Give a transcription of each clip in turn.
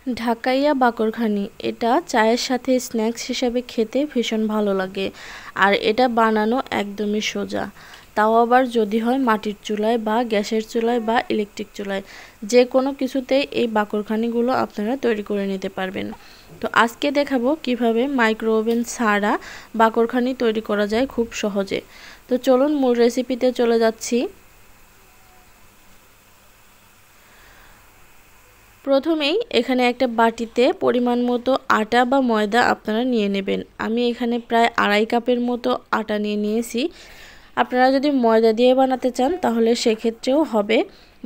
ঢাকাইয়া বাকরখানি এটা চায়ের সাথে স্ন্যাক্স হিসাবে খেতে ভীষণ ভালো লাগে। আর এটা বানানো একদমই সোজা, তাও আবার যদি হয় মাটির চুলায় বা গ্যাসের চুলায় বা ইলেকট্রিক চুলায়, যে কোনো কিছুতেই এই বাকরখানিগুলো আপনারা তৈরি করে নিতে পারবেন। তো আজকে দেখাবো কিভাবে মাইক্রো ওভেন ছাড়া বাকরখানি তৈরি করা যায় খুব সহজে। তো চলুন মূল রেসিপিতে চলে যাচ্ছি। প্রথমেই এখানে একটা বাটিতে পরিমাণ মতো আটা বা ময়দা আপনারা নিয়ে নেবেন। আমি এখানে প্রায় 2.5 কাপের মতো আটা নিয়েছি। আপনারা যদি ময়দা দিয়ে বানাতে চান তাহলে সেক্ষেত্রেও হবে,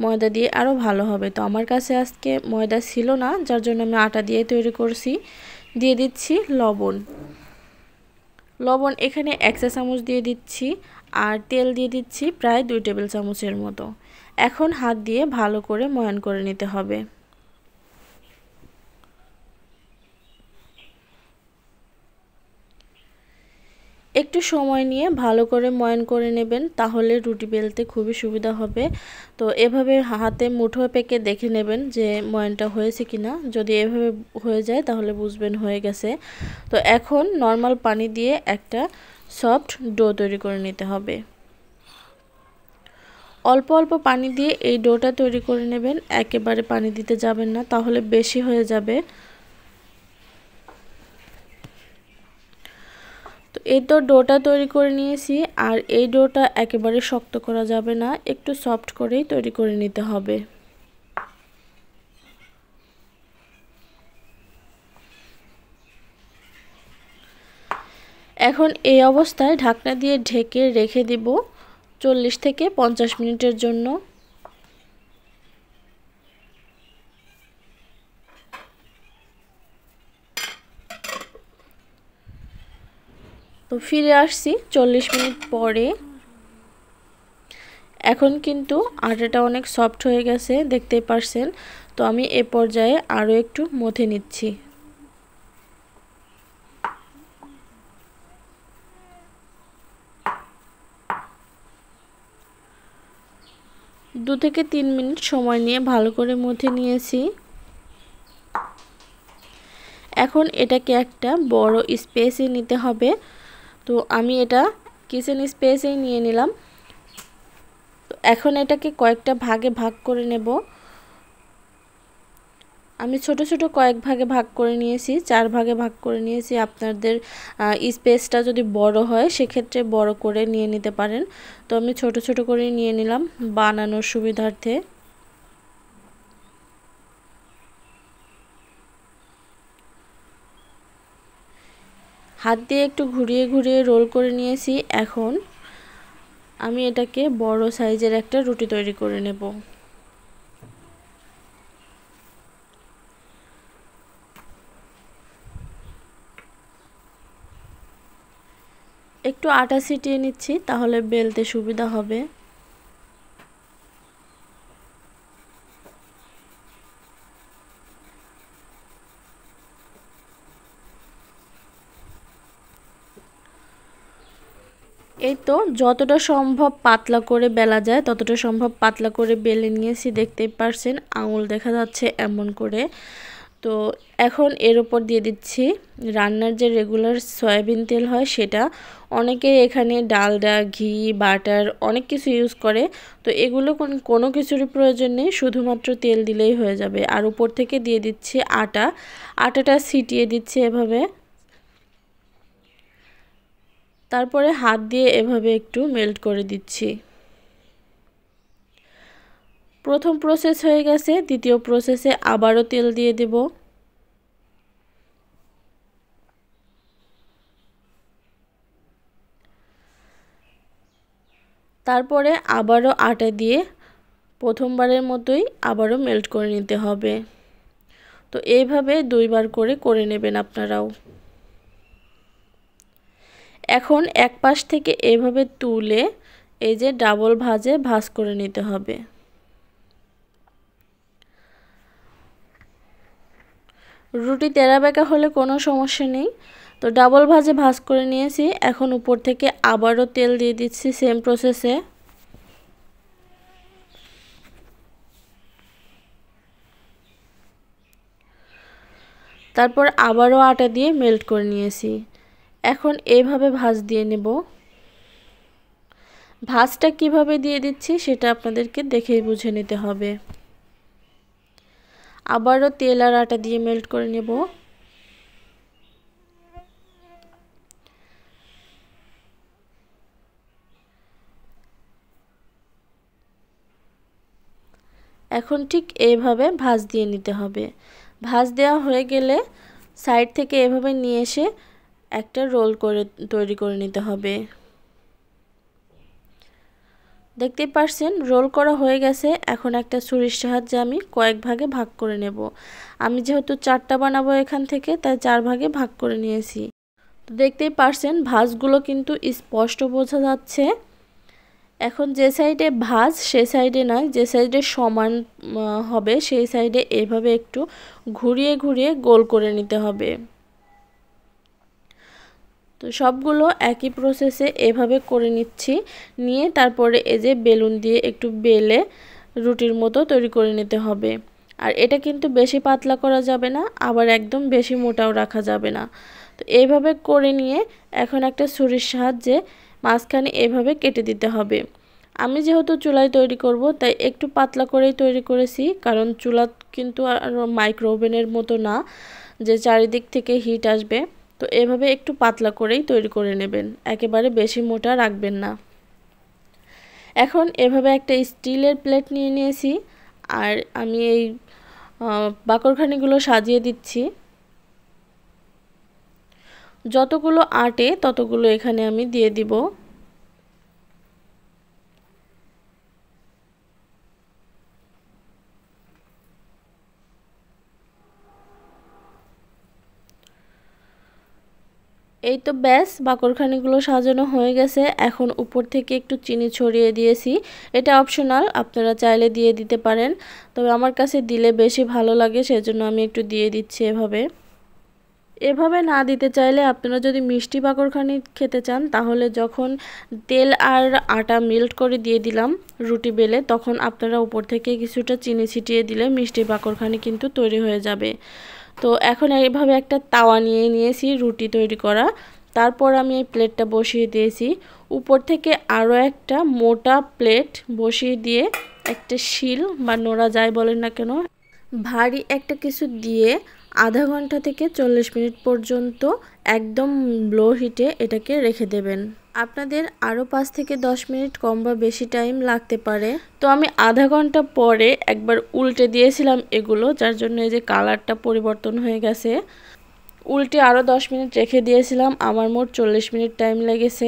ময়দা দিয়ে আরও ভালো হবে। তো আমার কাছে আজকে ময়দা ছিল না, যার জন্য আমি আটা দিয়ে তৈরি করছি। দিয়ে দিচ্ছি লবণ এখানে 1 চা চামচ দিয়ে দিচ্ছি, আর তেল দিয়ে দিচ্ছি প্রায় 2 টেবিল চামচের মতো। এখন হাত দিয়ে ভালো করে ময়ান করে নিতে হবে। একটু সময় নিয়ে ভালো করে ময়ান করে নেবেন, তাহলে রুটি বেলতে খুবই সুবিধা হবে। তো এভাবে হাতে মুঠো পেকে দেখে নেবেন যে ময়ানটা হয়েছে কিনা। যদি এভাবে হয়ে যায় তাহলে বুঝবেন হয়ে গেছে। তো এখন নর্মাল পানি দিয়ে একটা সফট ডো তৈরি করে নিতে হবে। অল্প অল্প পানি দিয়ে এই ডোটা তৈরি করে নেবেন, একেবারে পানি দিতে যাবেন না, তাহলে বেশি হয়ে যাবে। তো এই তো ডোটা তৈরি করে নিয়েছি, আর এই ডোটা একেবারে শক্ত করা যাবে না, একটু সফট করেই তৈরি করে নিতে হবে। এখন এই অবস্থায় ঢাকনা দিয়ে ঢেকে রেখে দিব 40 থেকে 50 মিনিটের জন্য। তো ফিরে আসছি 40 মিনিট পরে। এখন কিন্তু আটাটা অনেক সফট হয়ে গেছে, দেখতেই পারছেন। তো আমি এ পর্যায়ে আরও একটু মথে নিচ্ছি। দু থেকে 3 মিনিট সময় নিয়ে ভালো করে মথে নিয়েছি। এখন এটাকে একটা বড় স্পেসে নিতে হবে। তো আমি এটা কিচেন স্পেসেই নিয়ে নিলাম। তো এখন এটাকে কয়েকটা ভাগে ভাগ করে নেব। আমি ছোট ছোট কয়েক ভাগে ভাগ করে নিয়েছি, 4 ভাগে ভাগ করে নিয়েছি। আপনাদের স্পেসটা যদি বড় হয় সেক্ষেত্রে বড় করে নিয়ে নিতে পারেন। তো আমি ছোট ছোট করে নিয়ে নিলাম বানানোর সুবিধার্থে। হাত দিয়ে একটু ঘুরিয়ে ঘুরিয়ে রোল করে নিয়েছি। এখন আমি এটাকে বড় সাইজের একটা রুটি তৈরি করে নেব। একটু আটা ছিটিয়ে নিচ্ছি, তাহলে বেলতে সুবিধা হবে। এই তো যতটা সম্ভব পাতলা করে বেলা যায় ততটা সম্ভব পাতলা করে বেলে নিয়েছি, দেখতেই পারছেন আঙুল দেখা যাচ্ছে এমন করে। তো এখন এর উপর দিয়ে দিচ্ছি রান্নার যে রেগুলার সয়াবিন তেল হয় সেটা। অনেকে এখানে ডালডা, ঘি, বাটার অনেক কিছু ইউজ করে। তো এগুলো কোনো কিছুরই প্রয়োজন নেই, শুধুমাত্র তেল দিলেই হয়ে যাবে। আর উপর থেকে দিয়ে দিচ্ছি আটাটা ছিটিয়ে দিচ্ছি এভাবে। তারপরে হাত দিয়ে এভাবে একটু মেল্ট করে দিচ্ছি। প্রথম প্রসেস হয়ে গেছে, দ্বিতীয় প্রসেসে আবারও তেল দিয়ে দেব। তারপরে আবারও আটা দিয়ে প্রথমবারের মতোই আবারও মেল্ট করে নিতে হবে। তো এইভাবে 2 বার করে নেবেন আপনারাও। এখন এক পাশ থেকে এইভাবে তুলে এই যে ডাবল ভাঁজ করে নিতে হবে। রুটি তেরা বেঁকা হলে কোনো সমস্যা নেই। তো ডাবল ভাঁজ করে নিয়েছি। এখন উপর থেকে আবারও তেল দিয়ে দিচ্ছি সেম প্রসেসে। তারপর আবারও আটা দিয়ে মেল্ট করে নিয়েছি। এখন এইভাবে ভাঁজ দিয়ে নেব। ভাঁজটা কিভাবে দিয়ে দিচ্ছি সেটা আপনাদেরকে দেখেই বুঝে নিতে হবে। আবারও তেল আর আটা দিয়ে মেল্ট করে নেব। এখন ঠিক এইভাবে ভাঁজ দিয়ে নিতে হবে। ভাঁজ দেওয়া হয়ে গেলে সাইড থেকে এভাবে নিয়ে এসে একটা রোল করে তৈরি করে নিতে হবে। দেখতেই পারছেন রোল করা হয়ে গেছে। এখন একটা ছুরির সাহায্যে আমি কয়েক ভাগে ভাগ করে নেব। আমি যেহেতু 4টা বানাবো এখান থেকে, তাই 4 ভাগে ভাগ করে নিয়েছি। তো দেখতেই পারছেন ভাঁজগুলো কিন্তু স্পষ্ট বোঝা যাচ্ছে। এখন যে সাইডে ভাঁজ সে সাইডে নয়, যে সাইডে সমান হবে সেই সাইডে এইভাবে একটু ঘুরিয়ে ঘুরিয়ে গোল করে নিতে হবে। তো সবগুলো একই প্রসেসে এভাবে করে নিচ্ছি। নিয়ে তারপরে এই যে বেলুন দিয়ে একটু বেলে রুটির মতো তৈরি করে নিতে হবে। আর এটা কিন্তু বেশি পাতলা করা যাবে না, আবার একদম বেশি মোটাও রাখা যাবে না। তো এইভাবে করে নিয়ে এখন একটা ছুরির সাহায্যে মাঝখানে এভাবে কেটে দিতে হবে। আমি যেহেতু চুলায় তৈরি করব তাই একটু পাতলা করেই তৈরি করেছি, কারণ চুলা কিন্তু আর মাইক্রো ওভেনের মতো না যে চারিদিক থেকে হিট আসবে। তো এভাবে একটু পাতলা করেই তৈরি করে নেবেন, একেবারে বেশি মোটা রাখবেন না। এখন এভাবে একটা স্টিলের প্লেট নিয়ে নিয়েছি আর আমি এই বাকরখানিগুলো সাজিয়ে দিচ্ছি। যতগুলো আটে ততগুলো এখানে আমি দিয়ে দিব। এই তো ব্যাস, বাকরখানিগুলো সাজানো হয়ে গেছে। এখন উপর থেকে একটু চিনি ছড়িয়ে দিয়েছি। এটা অপশনাল, আপনারা চাইলে দিয়ে দিতে পারেন, তবে আমার কাছে দিলে বেশি ভালো লাগে, সেজন্য আমি একটু দিয়ে দিচ্ছি। এভাবে না দিতে চাইলে আপনারা যদি মিষ্টি বাকরখানি খেতে চান, তাহলে যখন তেল আর আটা মেল্ট করে দিয়ে দিলাম রুটি বেলে, তখন আপনারা উপর থেকে কিছুটা চিনি ছিটিয়ে দিলে মিষ্টি বাকরখানি কিন্তু তৈরি হয়ে যাবে। তো এখন এইভাবে একটা তাওয়া নিয়ে নিয়েছি রুটি তৈরি করা। তারপর আমি এই প্লেটটা বসিয়ে দিয়েছি। উপর থেকে আরও একটা মোটা প্লেট বসিয়ে দিয়ে একটা শিল বা নোড়া যাই বলেন না কেন, ভারী একটা কিছু দিয়ে আধা ঘন্টা থেকে 40 মিনিট পর্যন্ত একদম লো হিটে এটাকে রেখে দেবেন। আপনাদের আরও 5 থেকে 10 মিনিট কম বা বেশি টাইম লাগতে পারে। তো আমি আধা ঘন্টা পরে একবার উল্টে দিয়েছিলাম এগুলো, যার জন্য এই যে কালারটা পরিবর্তন হয়ে গেছে। উল্টে আরও 10 মিনিট রেখে দিয়েছিলাম, আমার মোট 40 মিনিট টাইম লেগেছে।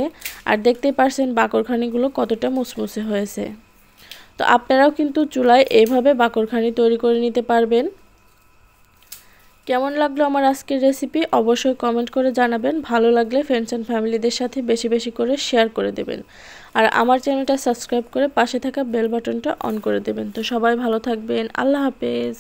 আর দেখতেই পারছেন বাকরখানিগুলো কতটা মুসমুসে হয়েছে। তো আপনারাও কিন্তু চুলায় এইভাবে বাকরখানি তৈরি করে নিতে পারবেন। কেমন লাগলো আমার আজকের রেসিপি অবশ্যই কমেন্ট করে জানাবেন। ভালো লাগলে ফ্রেন্ডস অ্যান্ড ফ্যামিলিদের সাথে বেশি বেশি করে শেয়ার করে দেবেন। আর আমার চ্যানেলটা সাবস্ক্রাইব করে পাশে থাকা বেল বাটনটা অন করে দেবেন। তো সবাই ভালো থাকবেন। আল্লাহ হাফেজ।